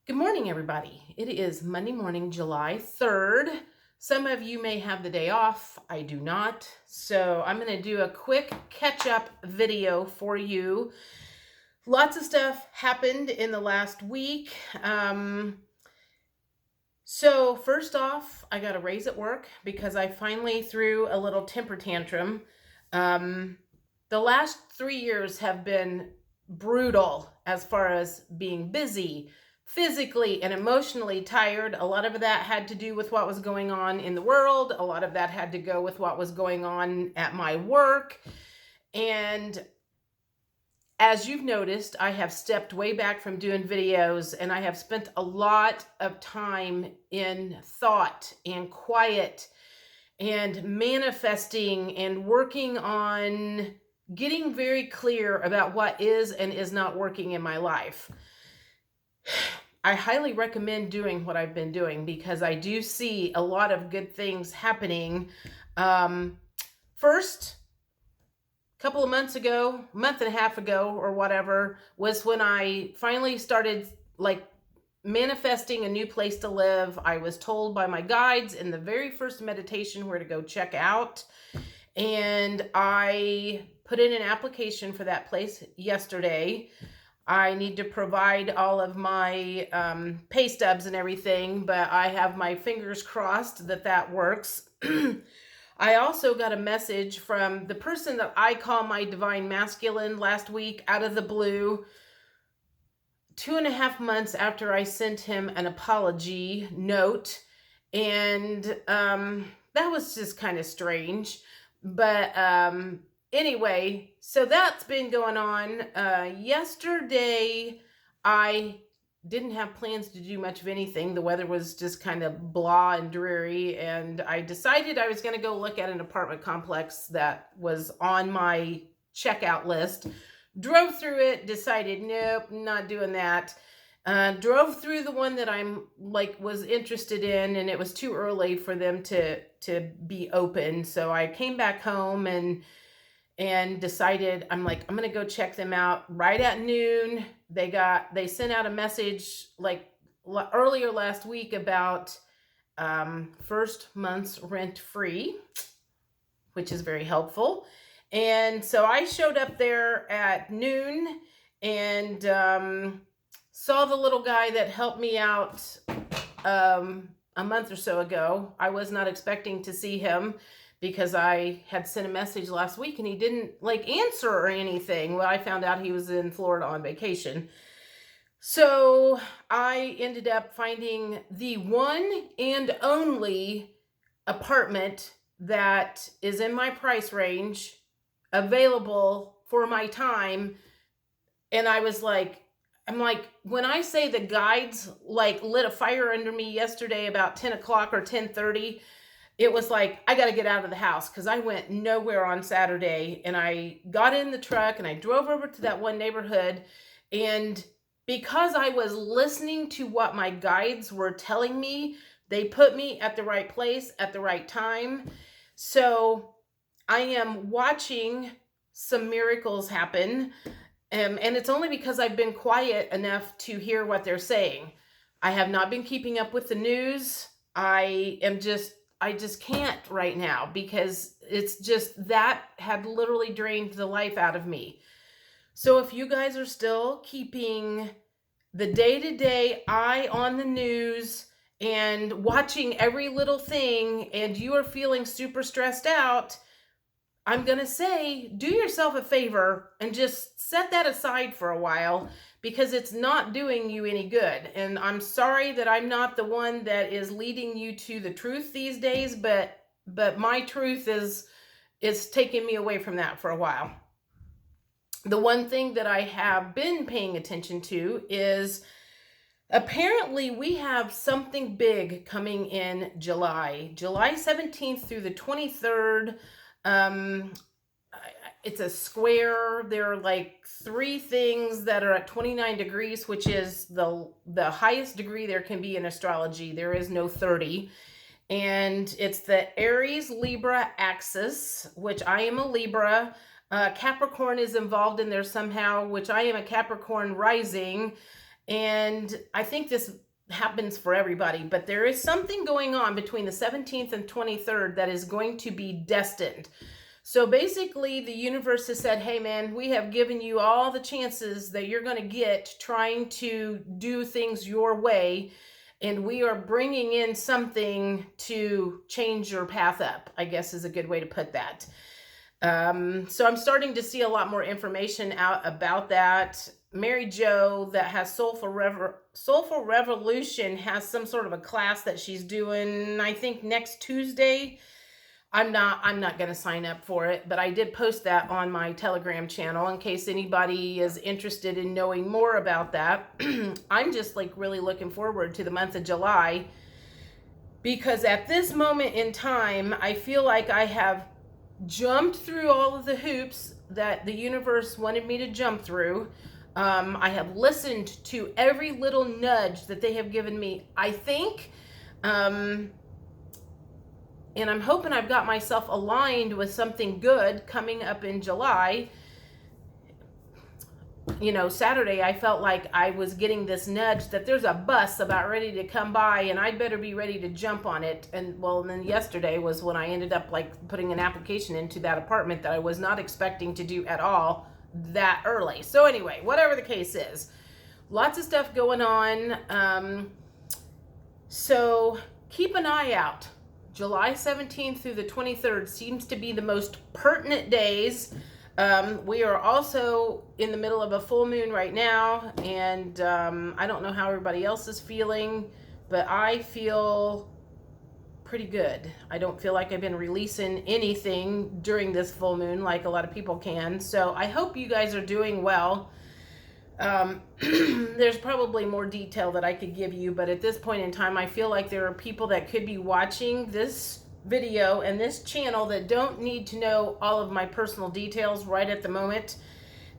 Good morning, everybody. It is Monday morning, July 3rd. Some of you may have the day off. I do not. So I'm going to do a quick catch-up video for you. Lots of stuff happened in the last week. So first off, I got a raise at work because I finally threw a little temper tantrum. The last 3 years have been brutal as far as being busy, physically and emotionally tired. A lot of that had to do with what was going on in the world. A lot of that had to go with what was going on at my work. And as you've noticed, I have stepped way back from doing videos, and I have spent a lot of time in thought and quiet and manifesting and working on getting very clear about what is and is not working in my life. I highly recommend doing what I've been doing because I do see a lot of good things happening. First, a couple of months ago, a month and a half ago or whatever, was when I finally started manifesting a new place to live. I was told by my guides in the very first meditation where to go check out. And I put in an application for that place yesterday. I need to provide all of my pay stubs and everything, but I have my fingers crossed that that works. I also got a message from the person that I call my divine masculine last week out of the blue, 2.5 months after I sent him an apology note. And that was just kind of strange. But anyway, so that's been going on. Yesterday, I didn't have plans to do much of anything. The weather was just kind of blah and dreary. And I decided I was going to go look at an apartment complex that was on my checkout list. Drove through it, decided, nope, not doing that. Drove through the one that I'm was interested in, and it was too early for them to be open. So I came back home and decided I'm going to go check them out right at noon. They sent out a message earlier last week about first month's rent free, which is very helpful. And so I showed up there at noon and saw the little guy that helped me out a month or so ago. I was not expecting to see him because I had sent a message last week and he didn't answer or anything. Well, I found out he was in Florida on vacation. So I ended up finding the one and only apartment that is in my price range, available for my time. And I was when I say the guides lit a fire under me yesterday about 10 o'clock or 10:30, it was I got to get out of the house because I went nowhere on Saturday. And I got in the truck and I drove over to that one neighborhood. And because I was listening to what my guides were telling me, they put me at the right place at the right time. So I am watching some miracles happen. And it's only because I've been quiet enough to hear what they're saying. I have not been keeping up with the news. I just can't right now because it's just that had literally drained the life out of me. So if you guys are still keeping the day-to-day eye on the news and watching every little thing and you are feeling super stressed out, I'm going to say, do yourself a favor and just set that aside for a while because it's not doing you any good. And I'm sorry that I'm not the one that is leading you to the truth these days, but my truth is taking me away from that for a while. The one thing that I have been paying attention to is apparently we have something big coming in July 17th through the 23rd. It's a square. There are 3 things that are at 29 degrees, which is the highest degree there can be in astrology. There is no 30. And it's the Aries Libra axis, which I am a Libra. Capricorn is involved in there somehow, which I am a Capricorn rising. And I think this happens for everybody, but there is something going on between the 17th and 23rd that is going to be destined. So basically, the universe has said, hey, man, we have given you all the chances that you're going to get trying to do things your way. And we are bringing in something to change your path up, I guess is a good way to put that. So I'm starting to see a lot more information out about that. Mary Jo, that has Soulful Revolution, has some sort of a class that she's doing, I think next Tuesday. I'm not going to sign up for it, but I did post that on my Telegram channel in case anybody is interested in knowing more about that. I'm just like really looking forward to the month of July, because at this moment in time, I feel like I have jumped through all of the hoops that the universe wanted me to jump through. I have listened to every little nudge that they have given me, I think. And I'm hoping I've got myself aligned with something good coming up in July. You know, Saturday, I felt like I was getting this nudge that there's a bus about ready to come by and I'd better be ready to jump on it. And well, then yesterday was when I ended up like putting an application into that apartment that I was not expecting to do at all that early. So anyway, whatever the case is, lots of stuff going on. So keep an eye out. July 17th through the 23rd seems to be the most pertinent days. We are also in the middle of a full moon right now, and I don't know how everybody else is feeling, but I feel pretty good. I don't feel like I've been releasing anything during this full moon like a lot of people can. So I hope you guys are doing well. There's probably more detail that I could give you, but at this point in time, I feel like there are people that could be watching this video and this channel that don't need to know all of my personal details right at the moment.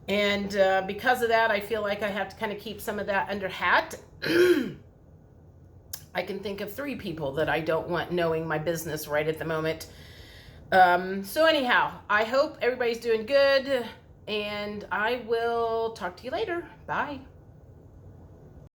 And because of that, I feel like I have to kind of keep some of that under hat. I can think of 3 people that I don't want knowing my business right at the moment. So anyhow, I hope everybody's doing good. And I will talk to you later. Bye.